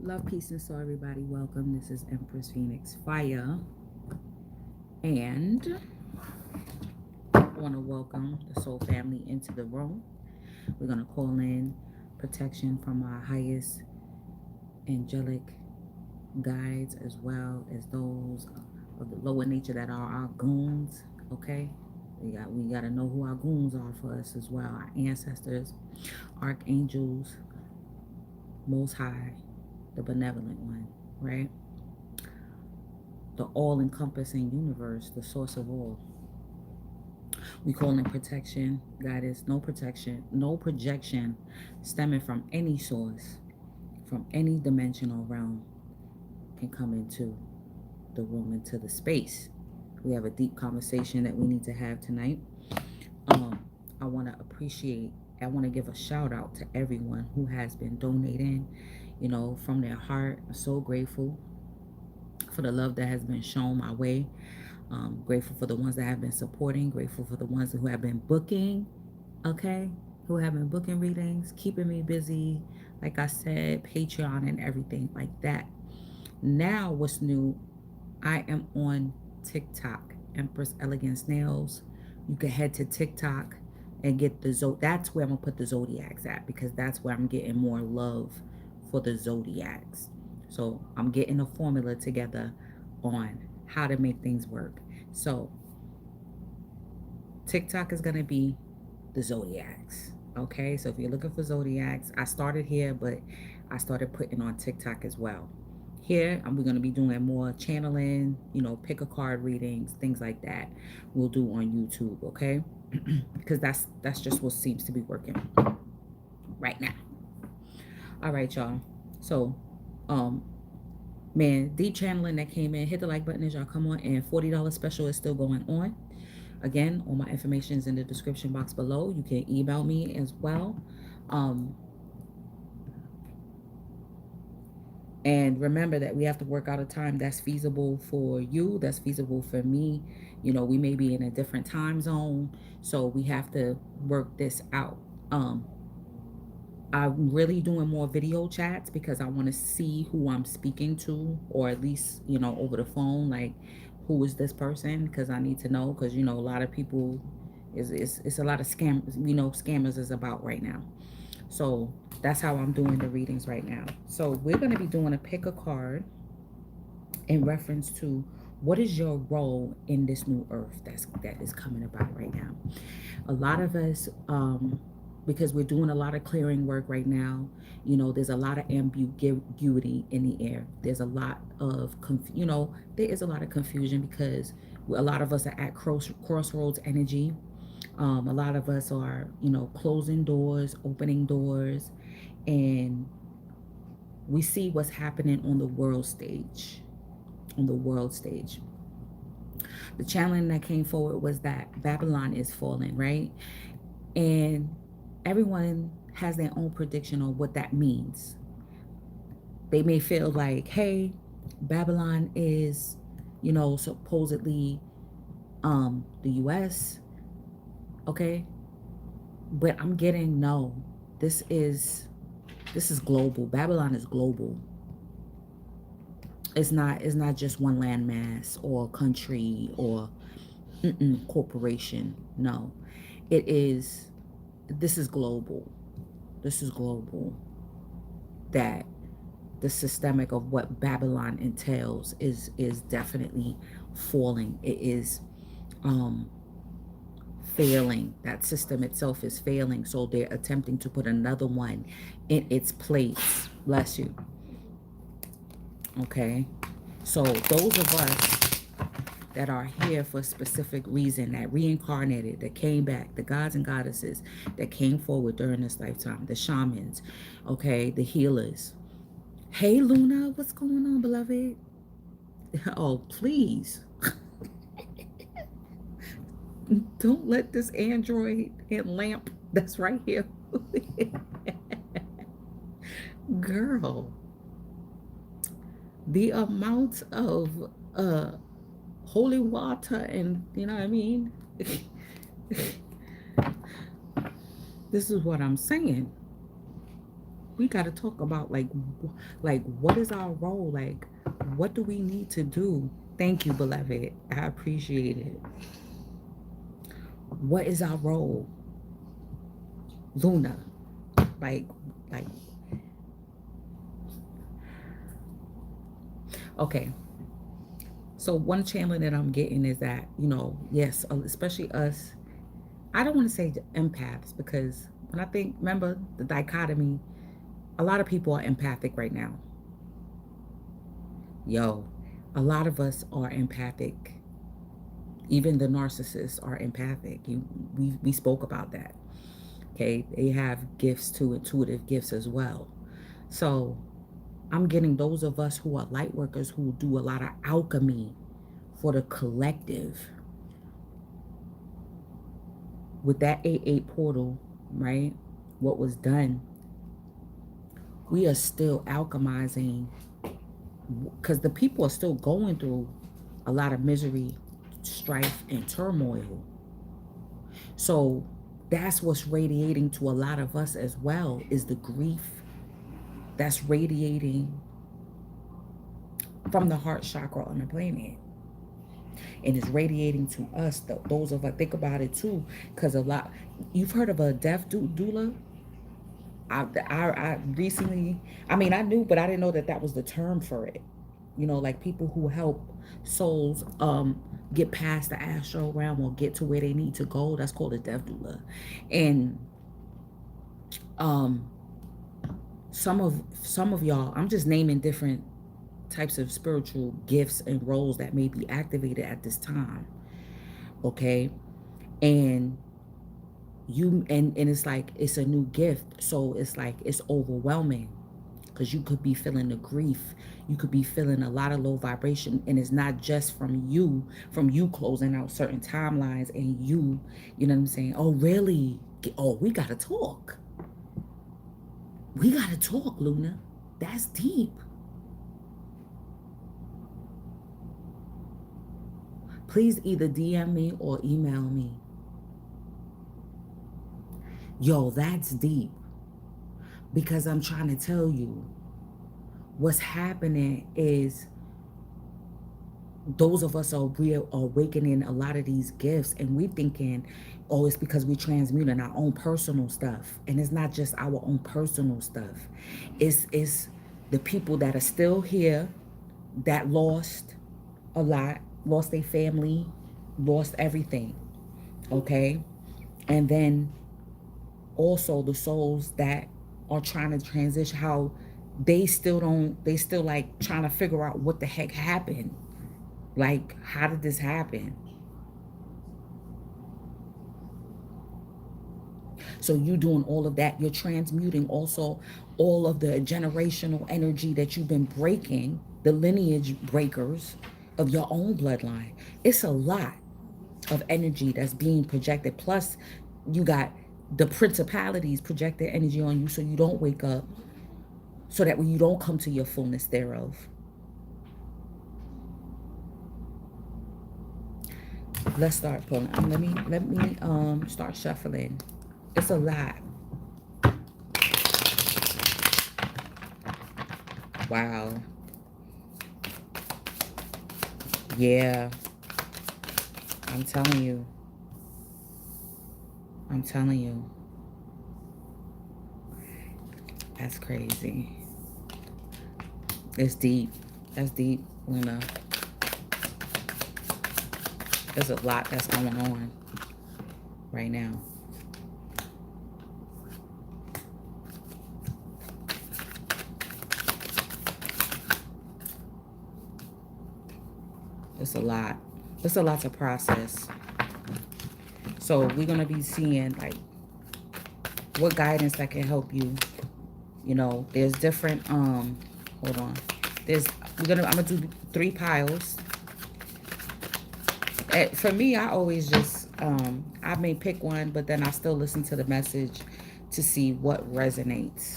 Love, peace, and soul, everybody. Welcome. This is Empress Phoenix Fire. And I want to welcome the soul family into the room. We're going to call in protection from our highest angelic guides, as well as those of the lower nature that are our goons. Okay, we got to know who our goons are for us as well. Our ancestors, archangels, Most High, the benevolent one, right? The all-encompassing universe, the source of all. We call in protection, guidance, no protection, no projection stemming from any source, from any dimensional realm can come into the room, into the space. We have a deep conversation that we need to have tonight. I want to I want to give a shout out to everyone who has been donating, from their heart. I'm so grateful for the love that has been shown my way. Grateful for the ones that have been supporting, grateful for the ones who have been booking, okay, who have been booking readings, keeping me busy, like I said, Patreon and everything like that. Now, what's new? I am on TikTok, Empress Elegance Nails. You can head to TikTok and get that's where I'm gonna put the zodiacs at, because that's where I'm getting more love for the zodiacs. So I'm getting a formula together on how to make things work. So TikTok is gonna be the zodiacs. Okay, so if you're looking for zodiacs, I started here, but I started putting on TikTok as well. Here, we're going to be doing more channeling, pick a card readings, things like that. We'll do on YouTube, okay? Because that's just what seems to be working right now. All right, y'all. So, man, deep channeling that came in. Hit the like button as y'all come on, and $40 special is still going on. Again, all my information is in the description box below. You can email me as well. And remember that we have to work out a time that's feasible for you, that's feasible for me. We may be in a different time zone, so we have to work this out. I'm really doing more video chats because I want to see who I'm speaking to, or at least, over the phone, like, who is this person? Because I need to know, because, a lot of people, it's a lot of scammers is about right now. So that's how I'm doing the readings right now. So we're going to be doing a pick a card in reference to what is your role in this new earth that is coming about right now. A lot of us, because we're doing a lot of clearing work right now, there's a lot of ambiguity in the air. There's a lot of there is a lot of confusion because a lot of us are at crossroads energy. A lot of us are, closing doors, opening doors, and we see what's happening on the world stage. On the world stage. The challenge that came forward was that Babylon is falling, right? And everyone has their own prediction on what that means. They may feel like, hey, Babylon is, supposedly the US, okay? But I'm getting no. This is global. Babylon is global. It's not just one landmass or country or corporation. No. This is global. This is global. That the systemic of what Babylon entails is definitely falling. It is failing. That system itself is failing, so they're attempting to put another one in its place. Bless you. Okay, so those of us that are here for a specific reason, that reincarnated, that came back, the gods and goddesses that came forward during this lifetime, the shamans, okay, the healers. Hey Luna, what's going on, beloved? Oh, please. Don't let this android and lamp That's right here. Girl, the amount of holy water and you know what I mean? This is what I'm saying. We got to talk about like what is our role? Like what do we need to do? Thank you, beloved. I appreciate it. What is our role? Luna. Like like okay. So one channeling that I'm getting is that, yes, especially us. I don't want to say empaths because when I think, remember the dichotomy, a lot of people are empathic right now. Yo, a lot of us are empathic. Even the narcissists are empathic. We spoke about that. Okay, they have gifts too, intuitive gifts as well. So I'm getting those of us who are light workers who do a lot of alchemy for the collective. With that 8-8 portal, right? What was done, we are still alchemizing because the people are still going through a lot of misery, strife, and turmoil. So that's what's radiating to a lot of us as well is the grief that's radiating from the heart chakra on the planet. And it's radiating to us, those of us, think about it too, because a lot, you've heard of a death doula? I recently, I mean, I knew, but I didn't know that that was the term for it. Like people who help souls get past the astral realm or get to where they need to go. That's called a death doula. And um, some of y'all, I'm just naming different types of spiritual gifts and roles that may be activated at this time. Okay, and and it's like it's a new gift, so it's like it's overwhelming because you could be feeling the grief, you could be feeling a lot of low vibration, and it's not just from you closing out certain timelines and you know what I'm saying, oh really, oh we gotta talk, Luna. That's deep. Please either DM me or email me. Yo, that's deep. Because I'm trying to tell you, what's happening is those of us are awakening a lot of these gifts, and we thinking, oh, it's because we transmuting our own personal stuff. And it's not just our own personal stuff. It's the people that are still here that lost a lot, lost their family, lost everything. Okay? And then also the souls that are trying to transition, how they still like trying to figure out what the heck happened. Like, how did this happen? So you doing all of that, you're transmuting also all of the generational energy that you've been breaking, the lineage breakers of your own bloodline. It's a lot of energy that's being projected. Plus, you got the principalities project their energy on you so you don't wake up, so that when you don't come to your fullness thereof. Let's start pulling. Let me start shuffling. It's a lot. Wow. Yeah. I'm telling you. I'm telling you. That's crazy. It's deep. That's deep, Luna. There's a lot that's going on right now. It's a lot. It's a lot to process. So we're going to be seeing like what guidance that can help you. There's different hold on. I'm gonna do 3 piles. For me, I always just I may pick one, but then I still listen to the message to see what resonates.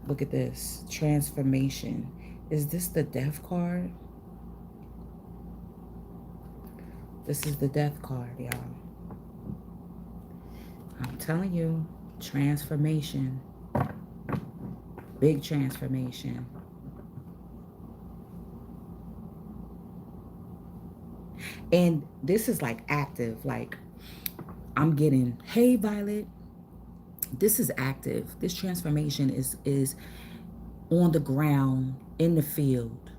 Look at this. Transformation. Is this the death card? This is the death card, y'all. I'm telling you, transformation. Big transformation. And this is like active. Like, I'm getting, hey, Violet. This is active. This transformation is on the ground, in the field.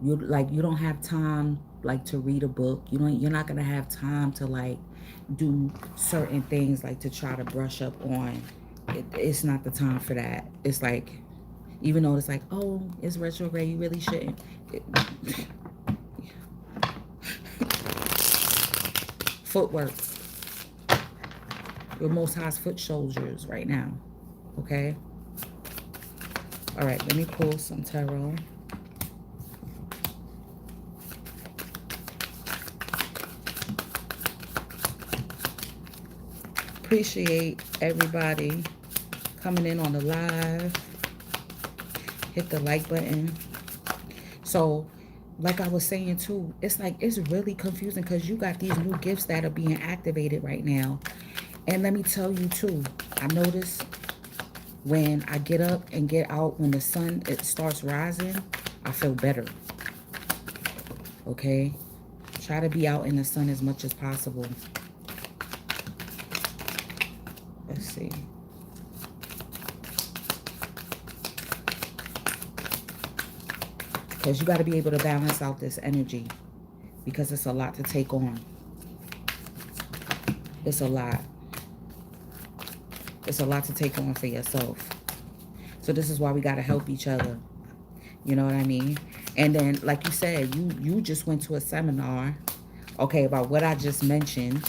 You don't have time like to read a book. You're not gonna have time to like do certain things like to try to brush up on. It's not the time for that. It's like, even though it's like, oh, it's retrograde, you really shouldn't. Footwork. Your Most High's foot soldiers right now. Okay. All right. Let me pull some tarot. Appreciate everybody coming in on the live. Hit the like button. So, like I was saying too, it's like it's really confusing because you got these new gifts that are being activated right now. And let me tell you too, I notice when I get up and get out, when the sun it starts rising, I feel better. Okay? Try to be out in the sun as much as possible. Let's see. Because you got to be able to balance out this energy. Because it's a lot to take on. It's a lot. It's a lot to take on for yourself. So this is why we got to help each other. You know what I mean? And then, like you said, you just went to a seminar, okay, about what I just mentioned.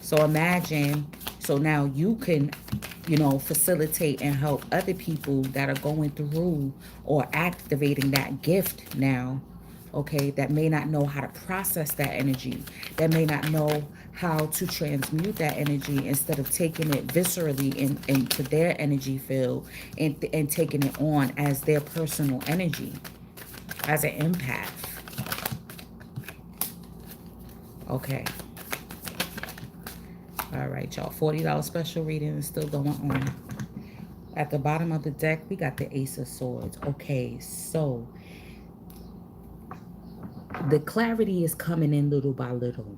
So imagine, so now you can, facilitate and help other people that are going through or activating that gift now, okay, that may not know how to process that energy, that may not know how to transmute that energy instead of taking it viscerally into their energy field and taking it on as their personal energy, as an empath. Okay. All right, y'all. $40 special reading is still going on. At the bottom of the deck, we got the Ace of Swords. Okay, so the clarity is coming in little by little.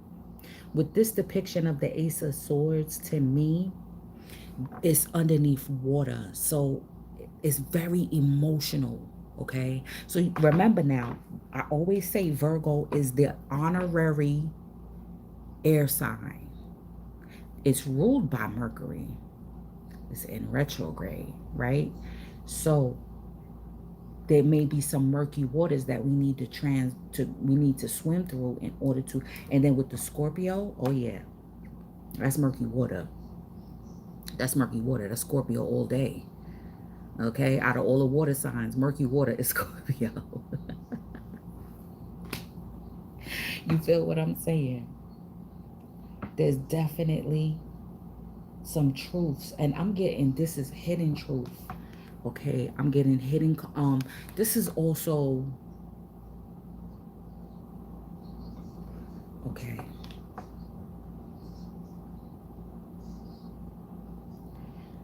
With this depiction of the Ace of Swords, to me, it's underneath water. So it's very emotional, okay? So remember now, I always say Virgo is the honorary air sign. It's ruled by Mercury. It's in retrograde, right? So there may be some murky waters that we need to swim through in order to. And then with the Scorpio, oh yeah, that's murky water. That's murky water. That's Scorpio all day. Okay, out of all the water signs, murky water is Scorpio. You feel what I'm saying? There's definitely some truths, and I'm getting, this is hidden truth. Okay, I'm getting hidden. This is also, okay.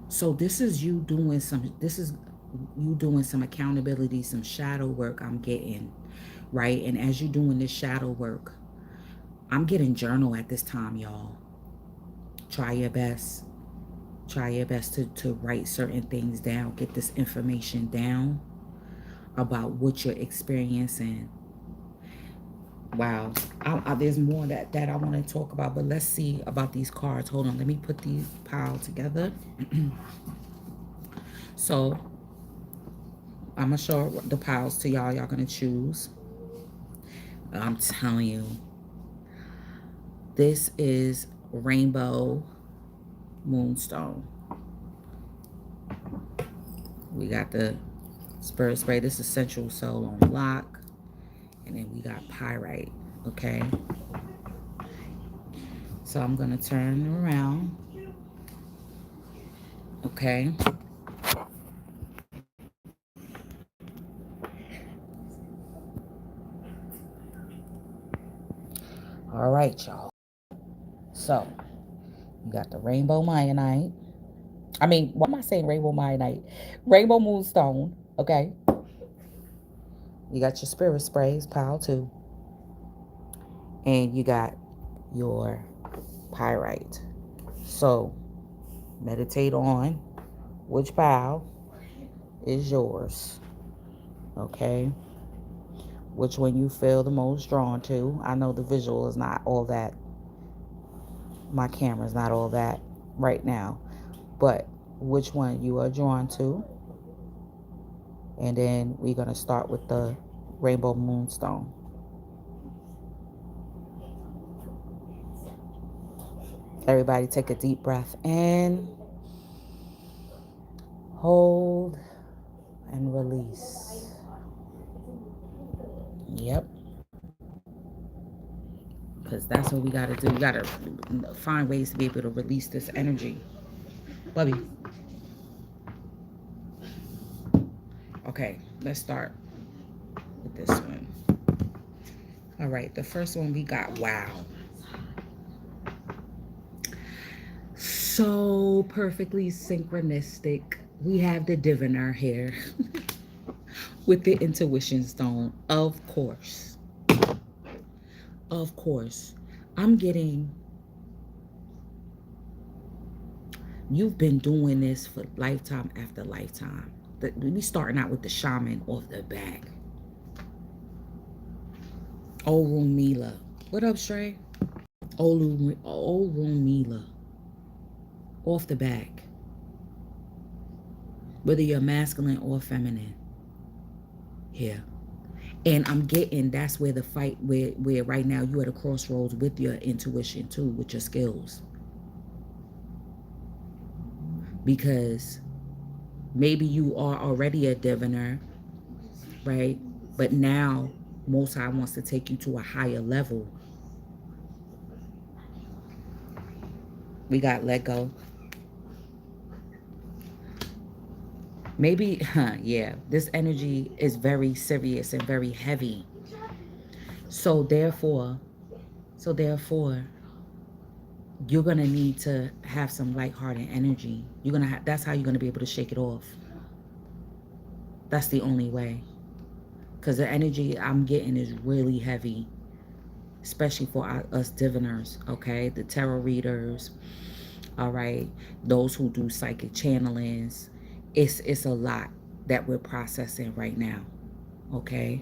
So this is you doing some, accountability, some shadow work I'm getting, right? And as you're doing this shadow work, I'm getting journal at this time, y'all. Try your best. Try your best to write certain things down. Get this information down about what you're experiencing. Wow. There's more that I want to talk about, but let's see about these cards. Hold on. Let me put these pile together. So I'm going to show the piles to y'all. Y'all going to choose. I'm telling you. This is Rainbow Moonstone. We got the Spirit Spray. This is Sensual Soul on Lock. And then we got pyrite, okay? So I'm going to turn around, okay? All right, y'all. So you got the rainbow Mayanite. I mean, why am I saying rainbow Mayanite? Rainbow moonstone, okay? You got your spirit sprays, pile two. And you got your pyrite. So meditate on which pile is yours, okay? Which one you feel the most drawn to. I know the visual is not all that. My camera's not all that right now. But which one you are drawn to. And then we're going to start with the rainbow moonstone. Everybody take a deep breath in. Hold and release. Yep. Because that's what we got to do. We got to find ways to be able to release this energy. Bubby. Okay, let's start with this one. All right, the first one we got, wow. So perfectly synchronistic. We have the diviner here with the intuition stone. Of course. Of course. I'm getting, you've been doing this for lifetime after lifetime. We starting out with the shaman off the back. Orumila. What up, Stray? Orumila. Off the back. Whether you're masculine or feminine. Here. And I'm getting, that's where the fight, where right now you're at a crossroads with your intuition too, with your skills. Because maybe you are already a diviner, right? But now Most High wants to take you to a higher level. We got let go. Maybe, yeah, this energy is very serious and very heavy. So therefore, you're gonna need to have some lighthearted energy. That's how you're gonna be able to shake it off. That's the only way. Because the energy I'm getting is really heavy, especially for us diviners, okay? The tarot readers, all right? Those who do psychic channelings. It's a lot that we're processing right now, okay?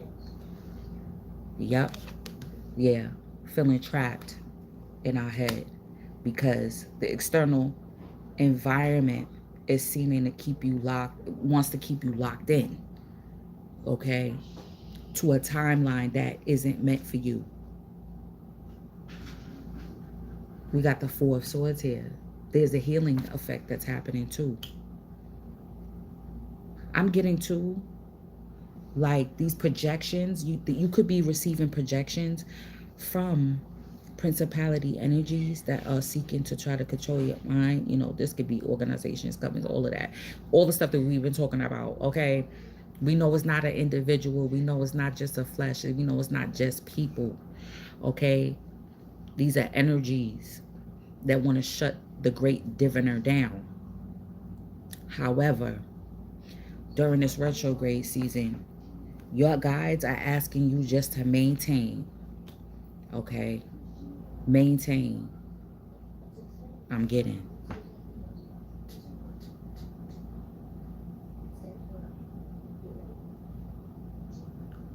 Yep. Yeah. Feeling trapped in our head because the external environment is seeming to keep you wants to keep you locked in, okay? To a timeline that isn't meant for you. We got the Four of Swords here. There's a healing effect that's happening too. I'm getting to like these projections. You could be receiving projections from principality energies that are seeking to try to control your mind. You know, this could be organizations, companies, all of that. All the stuff that we've been talking about, okay? We know it's not an individual. We know it's not just a flesh. We know it's not just people, okay? These are energies that want to shut the great diviner down. However, during this retrograde season, your guides are asking you just to maintain, okay? Maintain. I'm getting.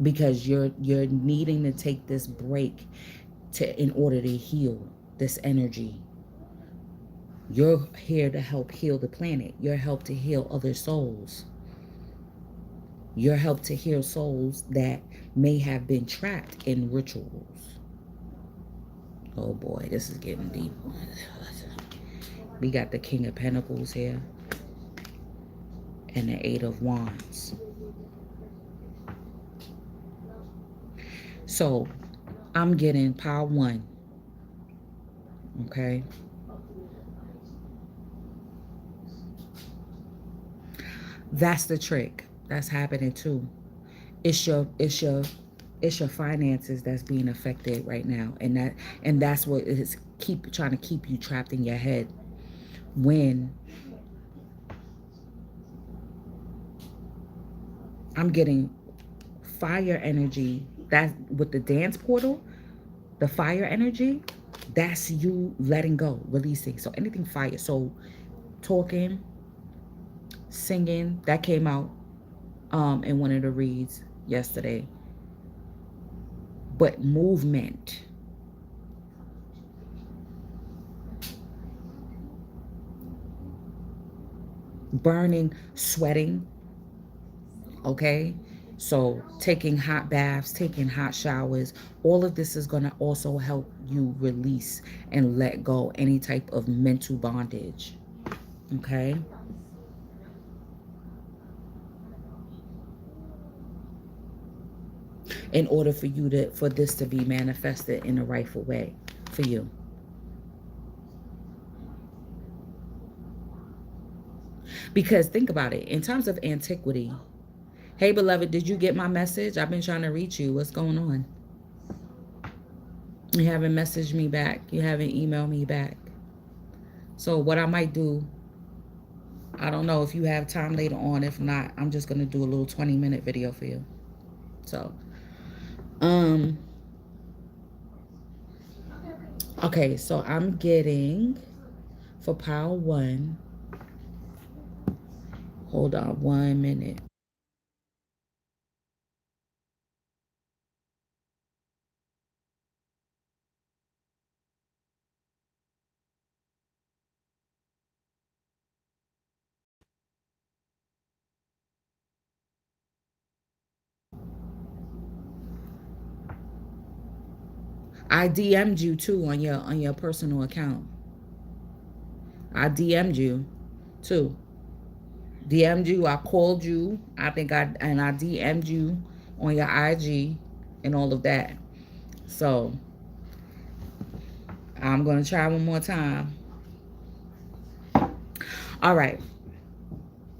Because you're needing to take this break in order to heal this energy. You're here to help heal the planet. You're help to heal other souls. You're help to heal souls that may have been trapped in rituals. Oh boy, this is getting deep. We got the King of Pentacles here and the Eight of Wands. So I'm getting pile one. Okay. That's the trick. That's happening too. It's your finances that's being affected right now. And that's what is keep trying to keep you trapped in your head. When I'm getting fire energy, that with the dance portal, the fire energy, that's you letting go, releasing. So anything fire. So talking, singing, that came out in one of the reads yesterday. But movement, burning, sweating, okay? So taking hot baths, taking hot showers, all of this is going to also help you release and let go any type of mental bondage, okay? In order for you to for this to be manifested in a rightful way for you. Because think about it, in terms of antiquity, hey beloved, did you get my message? I've been trying to reach you. What's going on? You haven't messaged me back. You haven't emailed me back. So what I might do, I don't know if you have time later on. If not, I'm just gonna do a little 20-minute video for you. So, um, okay. So I'm getting for pile one. Hold on 1 minute. I DM'd you too on your personal account. I DM'd you too. DM'd you. I called you. I DM'd you on your IG and all of that. So I'm gonna try one more time. All right.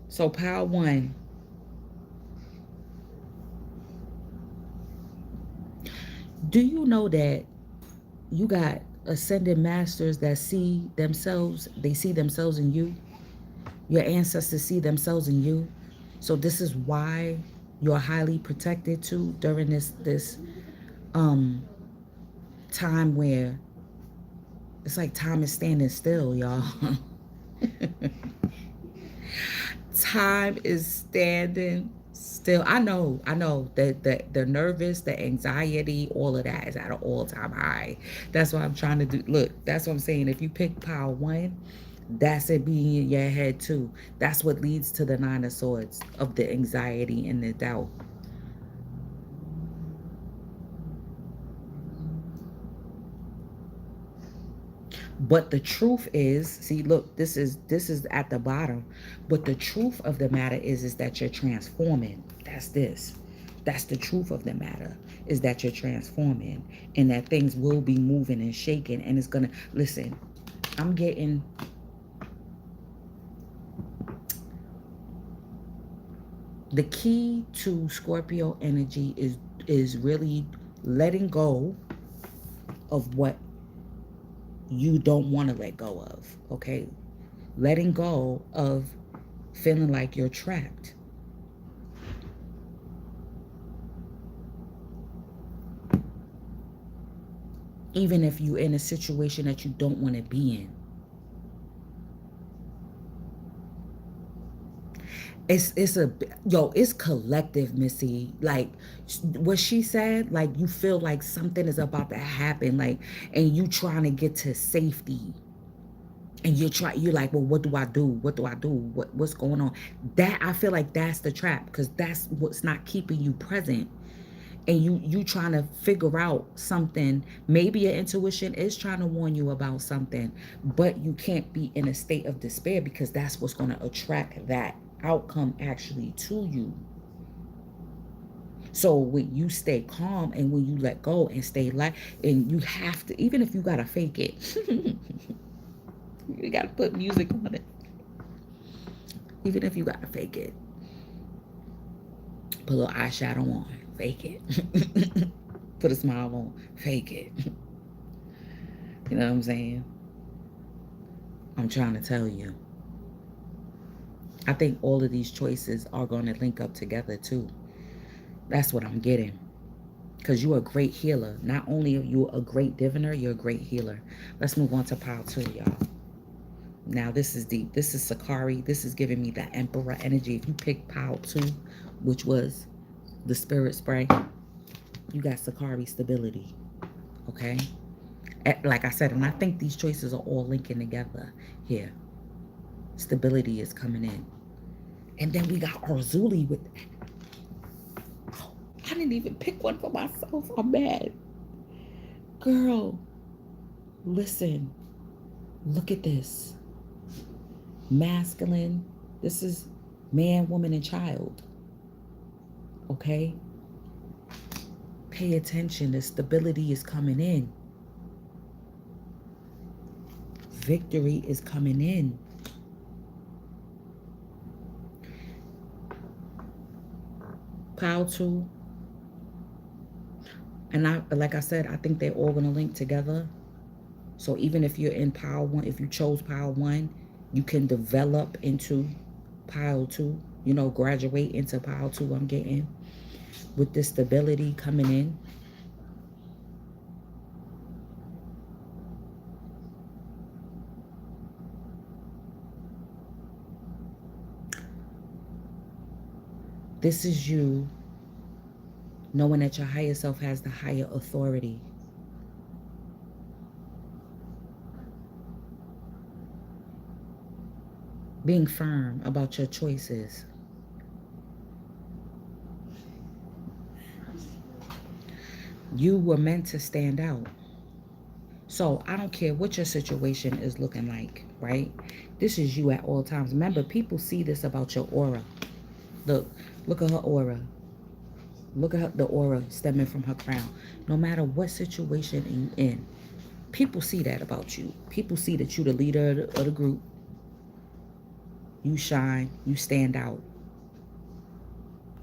So pile one. Do you know that you got ascended masters that see themselves? They see themselves in you. Your ancestors see themselves in you. So this is why you're highly protected too during this um time where it's like time is standing still, y'all. Time is standing still. I know that the nervous, the anxiety, all of that is at an all-time high. That's what I'm trying to do. Look, that's what I'm saying. If you pick pile one, that's it being in your head too. That's what leads to the nine of swords of the anxiety and the doubt. But the truth is, see, look, this is at the bottom. But the truth of the matter is that you're transforming. That's this. That's the truth of the matter, is that you're transforming and that things will be moving and shaking and it's gonna listen. I'm getting the key to Scorpio energy is really letting go of what you don't want to let go of. Okay, letting go of feeling like you're trapped. Even if you're in a situation that you don't want to be in. It's a yo, it's collective, Missy. Like what she said, like you feel like something is about to happen, like, and you trying to get to safety. And you're like, well, what do I do? What do I do? What's going on? That I feel like that's the trap, because that's what's not keeping you present. And you trying to figure out something. Maybe your intuition is trying to warn you about something, but you can't be in a state of despair, because that's what's going to attract that outcome actually to you. So when you stay calm and when you let go and stay light, and you have to, even if you gotta fake it, you gotta put music on it. Even if you gotta fake it, put a little eyeshadow on, fake it. Put a smile on, fake it. You know what I'm saying? I'm trying to tell you. I think all of these choices are going to link up together too. That's what I'm getting. Because you're a great healer. Not only are you a great diviner, you're a great healer. Let's move on to pile 2, y'all. Now, this is deep. This is Sakari. This is giving me that Emperor energy. If you pick pile 2, which was the spirit spray, you got Sakari stability. Okay? Like I said, and I think these choices are all linking together here. Stability is coming in. And then we got Arzuli with, oh, I didn't even pick one for myself. I'm mad. Girl, listen. Look at this. Masculine. This is man, woman, and child. Okay? Pay attention. The stability is coming in. Victory is coming in. Pile 2. And like I said, I think they're all going to link together. So even if you're in pile 1, if you chose pile 1, you can develop into pile 2. You know, graduate into pile 2, I'm getting. With this stability coming in. This is you knowing that your higher self has the higher authority. Being firm about your choices. You were meant to stand out. So I don't care what your situation is looking like, right? This is you at all times. Remember, people see this about your aura. Look at her aura. Look at the aura stemming from her crown. No matter what situation you're in, people see that about you. People see that you're the leader of the group. You shine. You stand out.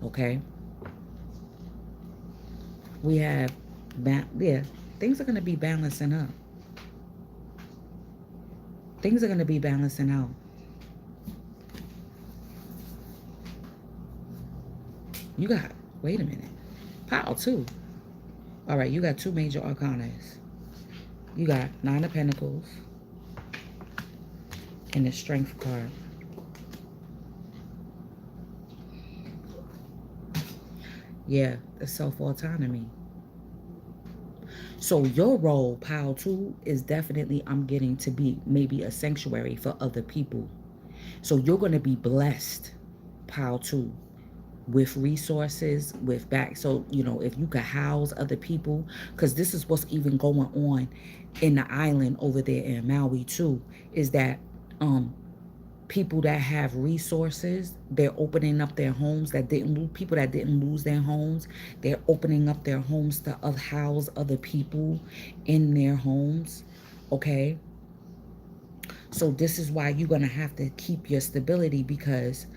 Okay? We have, things are going to be balancing up. Things are going to be balancing out. You got, wait a minute. Pile 2. All right, you got 2 major arcanas. You got 9 of Pentacles and the Strength card. Yeah, the self-autonomy. So your role, pile 2, is definitely, I'm getting to be maybe a sanctuary for other people. So you're going to be blessed, pile 2, with resources, with back. So, you know, if you could house other people, because this is what's even going on in the island over there in Maui too, is that people that have resources, they're opening up their homes that didn't lose, people that didn't lose their homes, they're opening up their homes to house other people in their homes. Okay? So this is why you're going to have to keep your stability, because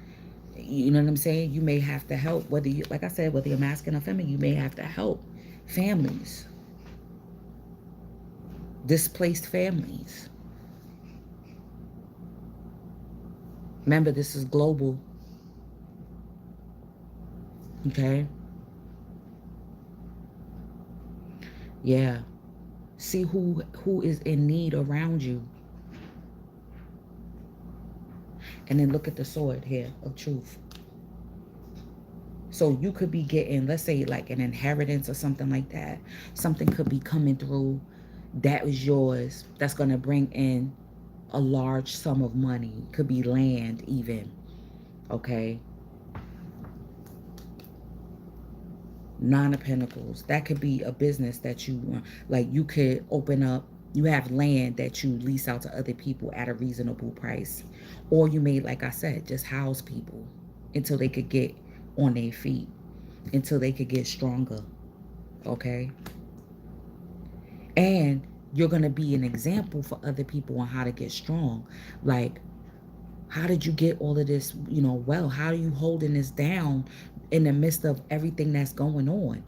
you know what I'm saying? You may have to help, whether you, like I said, whether you're masculine or feminine, you may have to help families, displaced families. Remember, this is global. Okay? Yeah. See who is in need around you. And then look at the sword here of truth. So you could be getting, let's say, like an inheritance or something like that. Something could be coming through that was yours. That's going to bring in a large sum of money. Could be land even. Okay? 9 of Pentacles. That could be a business that you, like you could open up. You have land that you lease out to other people at a reasonable price. Or you may, like I said, just house people until they could get on their feet. until they could get stronger. Okay? And you're going to be an example for other people on how to get strong. Like, how did you get all of this, well, how are you holding this down in the midst of everything that's going on?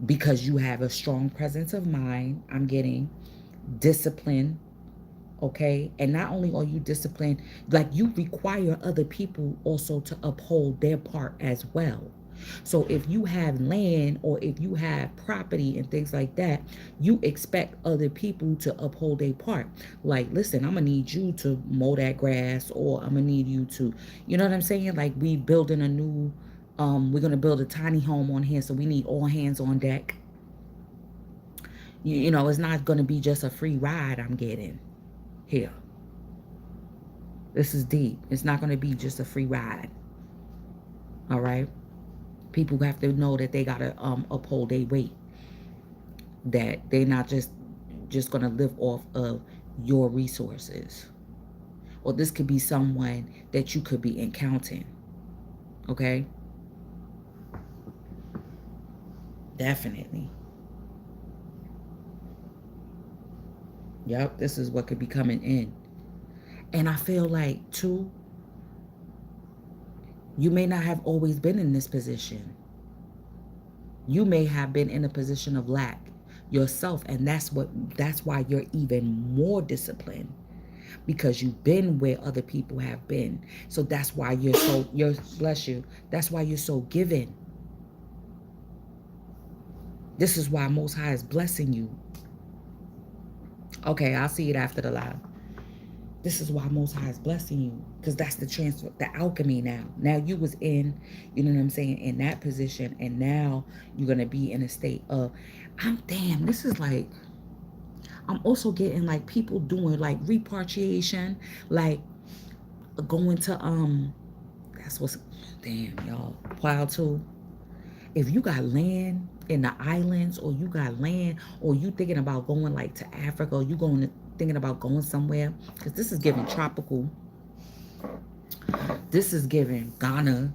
Because you have a strong presence of mind. I'm getting discipline. Okay, and not only are you disciplined, like, you require other people also to uphold their part as well. So if you have land or if you have property and things like that, you expect other people to uphold their part. Like, listen, I'm gonna need you to mow that grass, or I'm gonna need you to, you know what I'm saying? Like, we building a new, we're gonna build a tiny home on here, so we need all hands on deck. It's not gonna be just a free ride I'm getting here. This is deep. It's not going to be just a free ride. All right. People have to know that they got to uphold their weight. That they're not just going to live off of your resources. Or this could be someone that you could be encountering. Okay. Definitely. Yep. This is what could be coming in. And I feel like, too, you may not have always been in this position. You may have been in a position of lack yourself, and that's why you're even more disciplined, because you've been where other people have been. So that's why you're bless you. That's why you're so giving. This is why Most High is blessing you. Okay, I'll see it after the live. This is why Most High is blessing you, because that's the transfer, the alchemy now. Now you was in, you know what I'm saying, in that position, and now you're gonna be in a state of, this is like, I'm also getting like people doing like repatriation, like going to that's what's, damn, y'all, plow too. If you got land in the islands, or you got land, or you thinking about going like to Africa, or you thinking about going somewhere, because this is giving tropical. This is giving Ghana.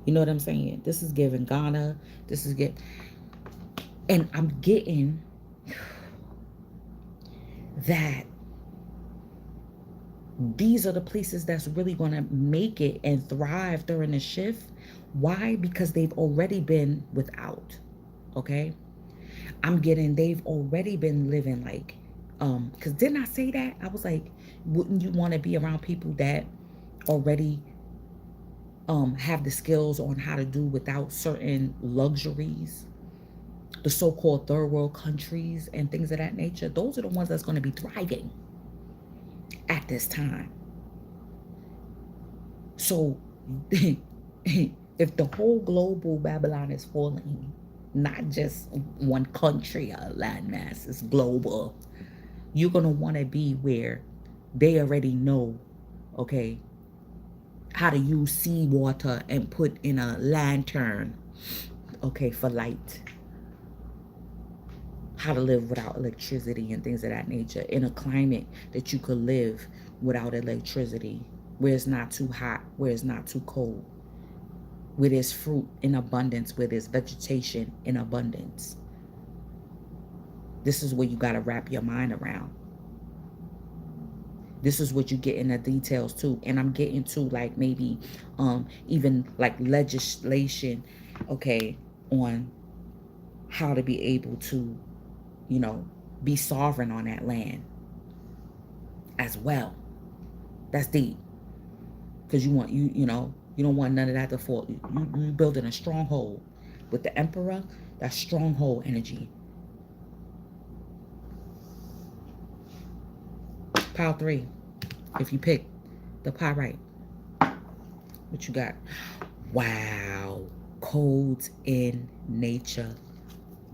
You know what I'm saying? This is giving Ghana. This is and I'm getting that these are the places that's really going to make it and thrive during the shift. Why? Because they've already been without. Okay? I'm getting they've already been living like, because didn't I say that? I was like, wouldn't you want to be around people that already have the skills on how to do without certain luxuries? The so-called third world countries and things of that nature. Those are the ones that's going to be thriving at this time. So if the whole global Babylon is falling, not just one country or landmass, it's global, you're going to want to be where they already know, okay, how to use seawater and put in a lantern, okay, for light. How to live without electricity and things of that nature in a climate that you could live without electricity, where it's not too hot, where it's not too cold, where there's fruit in abundance, where there's vegetation in abundance. This is where you got to wrap your mind around. This is what you get in the details too. And I'm getting to like maybe even like legislation, okay, on how to be able to, be sovereign on that land as well. That's deep. Because you don't want none of that to fall. You building a stronghold with the emperor. That's stronghold energy. Pile 3. If you pick the pyrite, what you got? Wow. Codes in nature.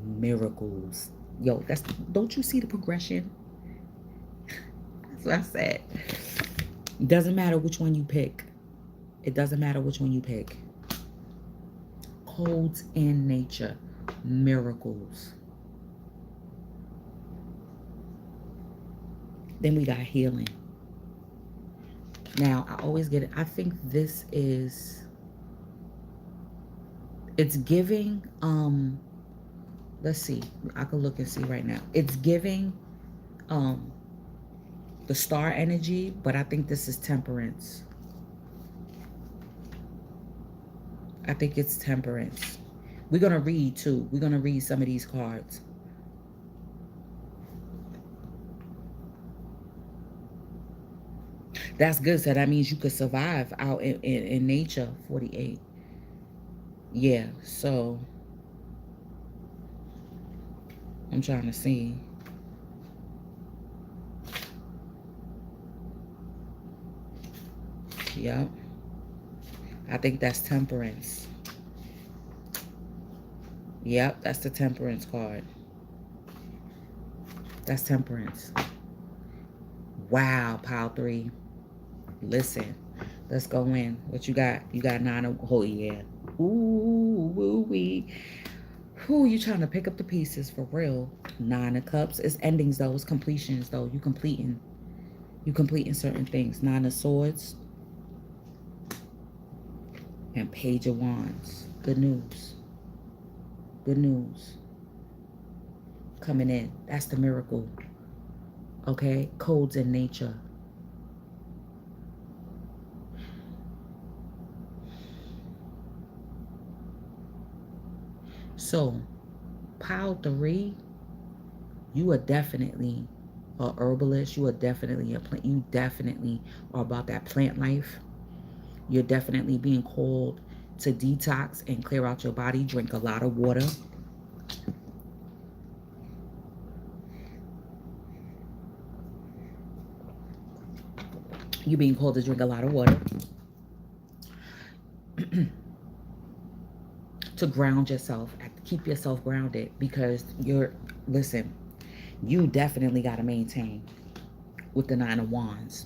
Miracles. Yo, don't you see the progression? That's what I said. It doesn't matter which one you pick. It doesn't matter which one you pick. Codes in nature. Miracles. Then we got healing. Now, I always get it. I think this is It's giving, let's see. I can look and see right now. It's giving um the star energy, but I think this is temperance. I think it's temperance. We're going to read too. We're going to read some of these cards. That's good. So that means you could survive out in nature. 48. Yeah. So I'm trying to see. Yep. I think that's temperance. Yep. That's the temperance card. That's temperance. Wow. Pile 3. Listen. Let's go in. What you got? You got 9 of... Oh, yeah. Ooh, woo-wee. Who you trying to pick up the pieces for real? 9 of Cups. It's endings though. It's completions though. You completing. You completing certain things. 9 of Swords. And Page of Wands. Good news. Good news. Coming in. That's the miracle. Okay? Codes in nature. So, pile 3, you are definitely a herbalist. You are definitely a plant. You definitely are about that plant life. You're definitely being called to detox and clear out your body. Drink a lot of water. You're being called to drink a lot of water. To ground yourself. Keep yourself grounded because listen, you definitely got to maintain with the 9 of Wands.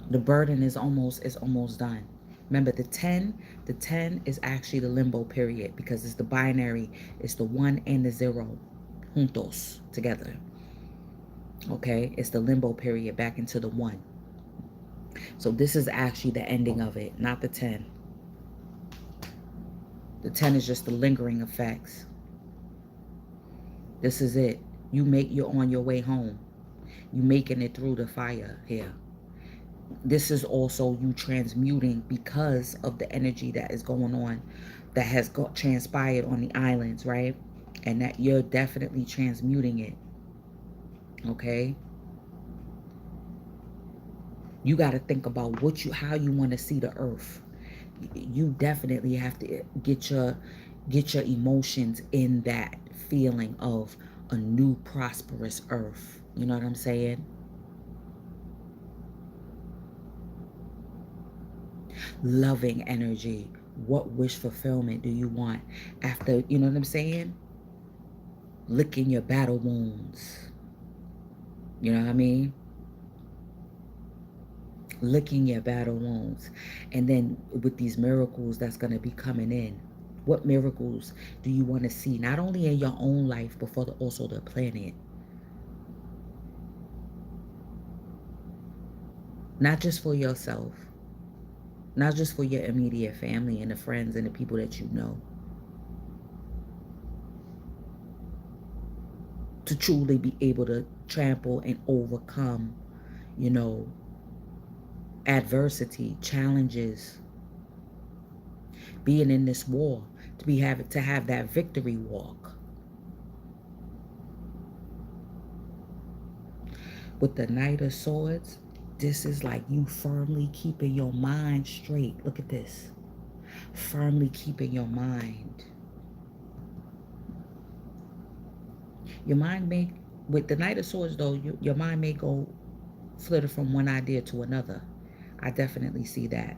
The burden is almost done. Remember the 10 is actually the limbo period because it's the binary. It's the 1 and the 0 juntos together. Okay, it's the limbo period back into the 1. So this is actually the ending of it, not the 10. The 10 is just the lingering effects. This is it. You're on your way home. You making it through the fire here. This is also you transmuting because of the energy that is going on, that has transpired on the islands, right? And that you're definitely transmuting it. Okay? You got to think about how you want to see the earth. You definitely have to get your emotions in that feeling of a new prosperous earth. You know what I'm saying? Loving energy. What wish fulfillment do you want after, you know what I'm saying? Licking your battle wounds. You know what I mean? Licking your battle wounds. And then with these miracles that's going to be coming in, what miracles do you want to see? Not only in your own life, but for also the planet. Not just for yourself. Not just for your immediate family and the friends and the people that you know. To truly be able to trample and overcome, you know, adversity, challenges, being in this war, to have that victory walk. With the Knight of Swords, this is like you firmly keeping your mind straight. Look at this. Firmly keeping your mind. Your mind may, with the Knight of Swords though, your mind may go flitter from one idea to another. I definitely see that.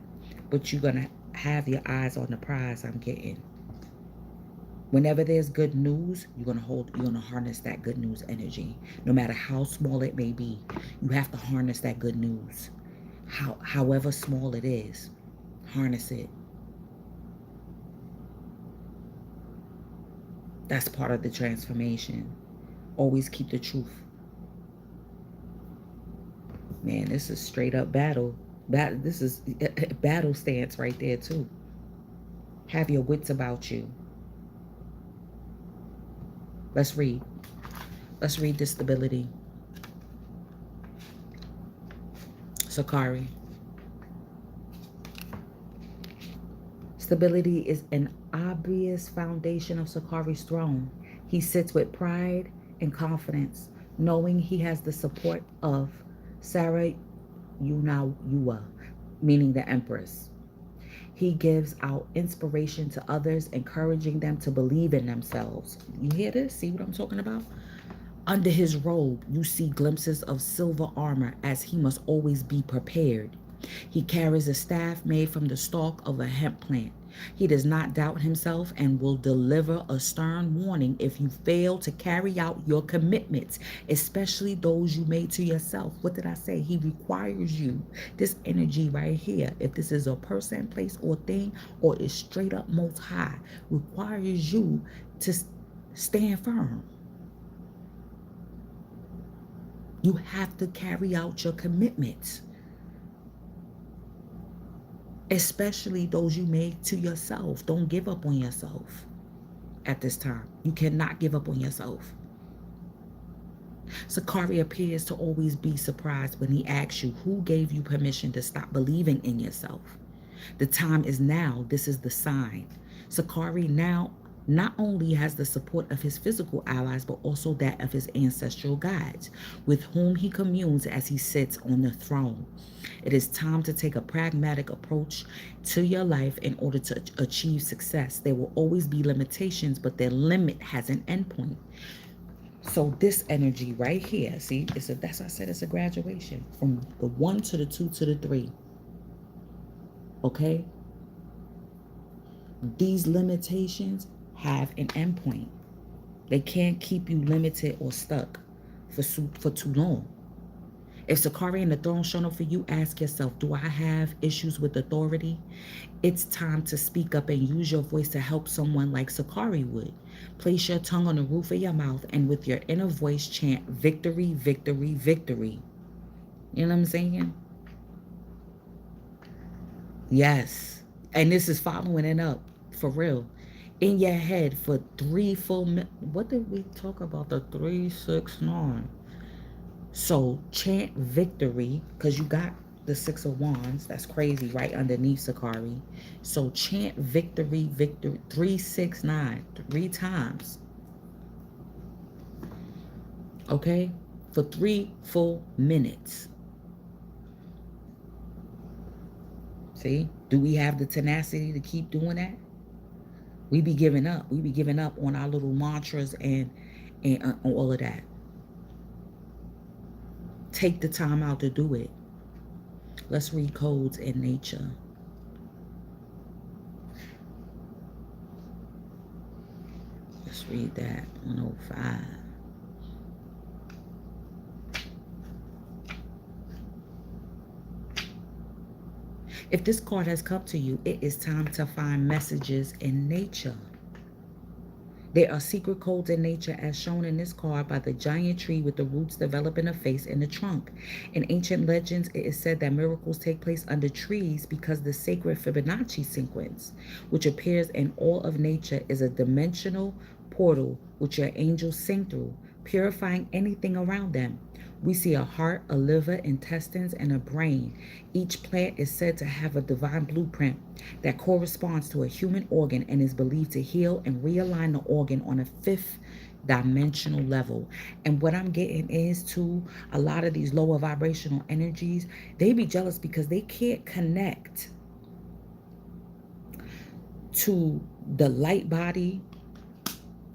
But you're going to have your eyes on the prize I'm getting. Whenever there's good news, you're going to harness that good news energy. No matter how small it may be, you have to harness that good news. However small it is, harness it. That's part of the transformation. Always keep the truth. Man, this is straight up battle. This is battle stance right there too. Have your wits about you. Let's read. Let's read this stability. Sakari. Stability is an obvious foundation of Sakari's throne. He sits with pride and confidence, knowing he has the support of Sarah Yunawa, meaning the Empress. He gives out inspiration to others, encouraging them to believe in themselves. You hear this? See what I'm talking about? Under his robe, you see glimpses of silver armor, as he must always be prepared. He carries a staff made from the stalk of a hemp plant. He does not doubt himself and will deliver a stern warning if you fail to carry out your commitments, especially those you made to yourself. What did I say? He requires you. This energy right here, if this is a person, place, or thing, or is straight up most high, requires you to stand firm. You have to carry out your commitments, especially those you made to yourself. Don't give up on yourself at this time. You cannot give up on yourself. Sakari appears to always be surprised when he asks you who gave you permission to stop believing in yourself. The time is now. This is the sign. Sakari now not only has the support of his physical allies, but also that of his ancestral guides, with whom he communes as he sits on the throne. It is time to take a pragmatic approach to your life in order to achieve success. There will always be limitations, but their limit has an endpoint. So this energy right here, see, that's why I said it's a graduation from the 1 to the 2 to the 3. Okay? These limitations have an endpoint. They can't keep you limited or stuck for too long. If Sakari and the throne shown up for you, ask yourself, do I have issues with authority? It's time to speak up and use your voice to help someone like Sakari would. Place your tongue on the roof of your mouth and with your inner voice chant, victory, victory, victory. You know what I'm saying? Yes. And this is following it up, for real. In your head for 3 full minutes. What did we talk about? The 3, 6, 9. So chant victory, because you got the 6 of Wands. That's crazy, right underneath Sakari. So chant victory, victory, 3, 6, 9, 3 times. Okay? For 3 full minutes. See? Do we have the tenacity to keep doing that? We be giving up. We be giving up on our little mantras and all of that. Take the time out to do it. Let's read codes in nature. Let's read that. 105. If this card has come to you, it is time to find messages in nature. There are secret codes in nature as shown in this card by the giant tree with the roots developing a face in the trunk. In ancient legends, it is said that miracles take place under trees because the sacred Fibonacci sequence, which appears in all of nature, is a dimensional portal which your angels sing through, purifying anything around them. We see a heart, a liver, intestines, and a brain. Each plant is said to have a divine blueprint that corresponds to a human organ and is believed to heal and realign the organ on a 5th dimensional level. And what I'm getting is to a lot of these lower vibrational energies, they be jealous because they can't connect to the light body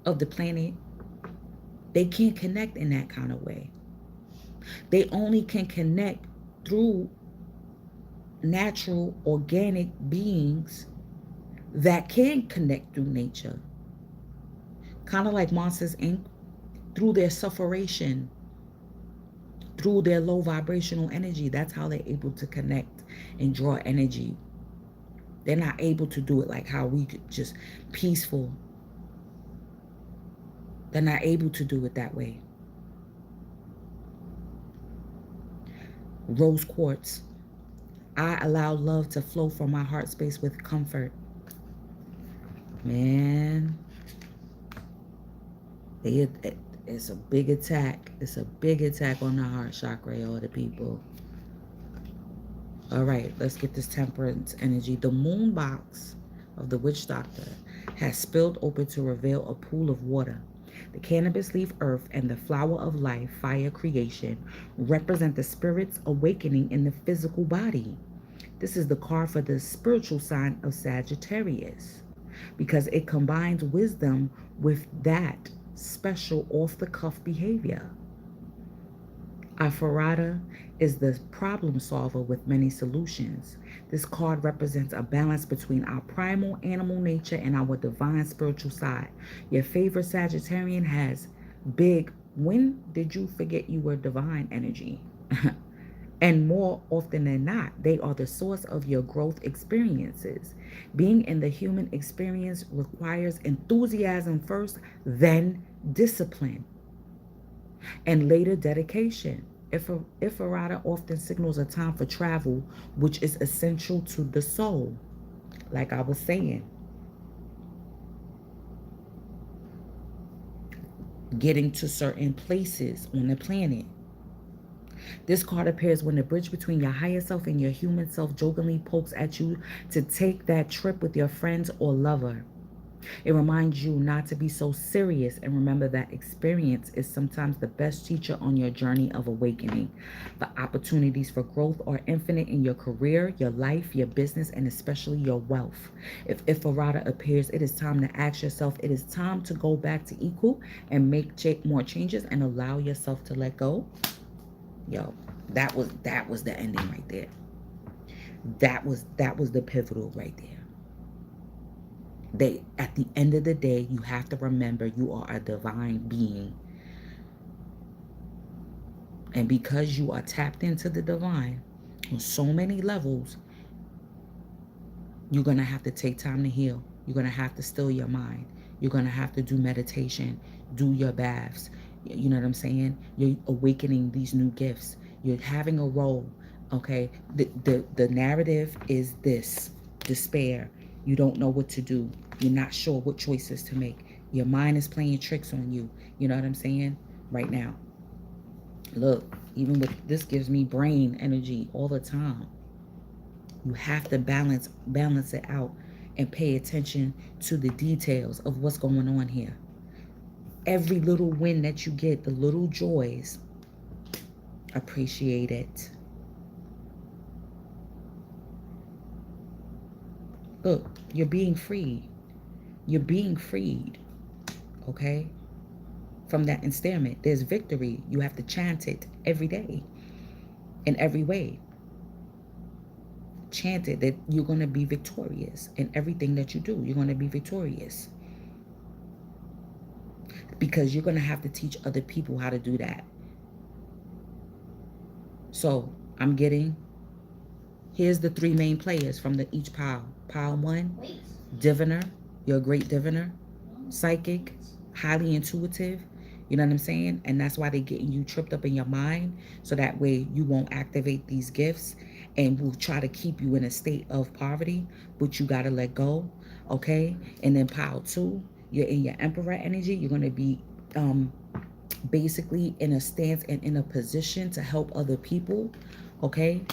of the planet. They can't connect in that kind of way. They only can connect through natural, organic beings that can connect through nature. Kind of like Monsters Inc. Through their sufferation, through their low vibrational energy, that's how they're able to connect and draw energy. They're not able to do it like how we could just peaceful. They're not able to do it that way. Rose quartz. I allow love to flow from my heart space with comfort. Man, it's a big attack. It's a big attack on the heart chakra, y'all, the people. All right, let's get this temperance energy. The moon box of the witch doctor has spilled open to reveal a pool of water. The cannabis leaf earth and the flower of life, fire creation, represent the spirit's awakening in the physical body. This is the card for the spiritual sign of Sagittarius because it combines wisdom with that special off the cuff behavior. Afarada is the problem solver with many solutions. This card represents a balance between our primal animal nature and our divine spiritual side. Your favorite Sagittarian has big, when did you forget you were divine energy? And more often than not, they are the source of your growth experiences. Being in the human experience requires enthusiasm first, then discipline, and later dedication. Ifarata often signals a time for travel, which is essential to the soul. Like I was saying, getting to certain places on the planet. This card appears when the bridge between your higher self and your human self jokingly pokes at you to take that trip with your friends or lover. It reminds you not to be so serious and remember that experience is sometimes the best teacher on your journey of awakening. The opportunities for growth are infinite in your career, your life, your business, and especially your wealth. If Ifarata appears, it is time to ask yourself, it is time to go back to equal and make more changes and allow yourself to let go. Yo, that was the ending right there. That was the pivotal right there. They, at the end of the day, you have to remember you are a divine being. And because you are tapped into the divine on so many levels, you're going to have to take time to heal. You're going to have to still your mind. You're going to have to do meditation, do your baths. You know what I'm saying? You're awakening these new gifts. You're having a role, okay? The narrative is this: despair. You don't know what to do. You're not sure what choices to make. Your mind is playing tricks on you. You know what I'm saying? Right now. Look, even with this gives me brain energy all the time. You have to balance it out and pay attention to the details of what's going on here. Every little win that you get, the little joys, appreciate it. Look, you're being freed. You're being freed, okay? From that ensnarement. There's victory. You have to chant it every day, in every way. Chant it that you're going to be victorious in everything that you do. You're going to be victorious. Because you're going to have to teach other people how to do that. So I'm getting, here's the three main players from each pile. Pile one, diviner, you're a great diviner, psychic, highly intuitive. You know what I'm saying? And that's why they're getting you tripped up in your mind. So that way you won't activate these gifts and will try to keep you in a state of poverty, but you got to let go. Okay? And then pile two, you're in your emperor energy. You're going to be basically in a stance and in a position to help other people. Okay?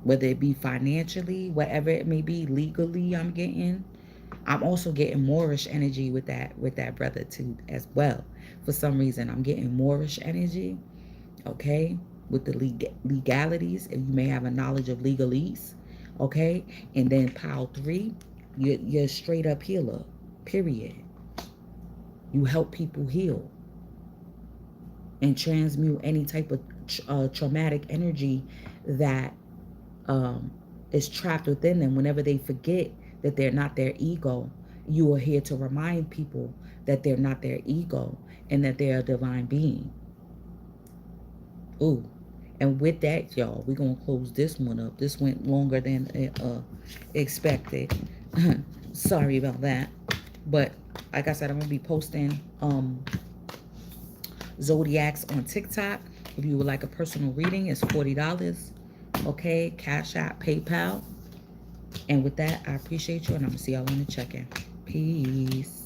Whether it be financially, whatever it may be, legally, I'm also getting Moorish energy with that brother too as well. For some reason, I'm getting Moorish energy, okay, with the legalities. If you may have a knowledge of legalese, okay, and then pile three, you're a straight up healer. Period. You help people heal and transmute any type of traumatic energy that is trapped within them. Whenever they forget that they're not their ego, you are here to remind people that they're not their ego and that they're a divine being. Ooh. And with that, y'all, we're going to close this one up. This went longer than expected. Sorry about that. But like I said, I'm going to be posting zodiacs on TikTok. If you would like a personal reading, it's $40. Okay, Cash App, PayPal. And with that, I appreciate you, and I'm going to see y'all on the check-in. Peace.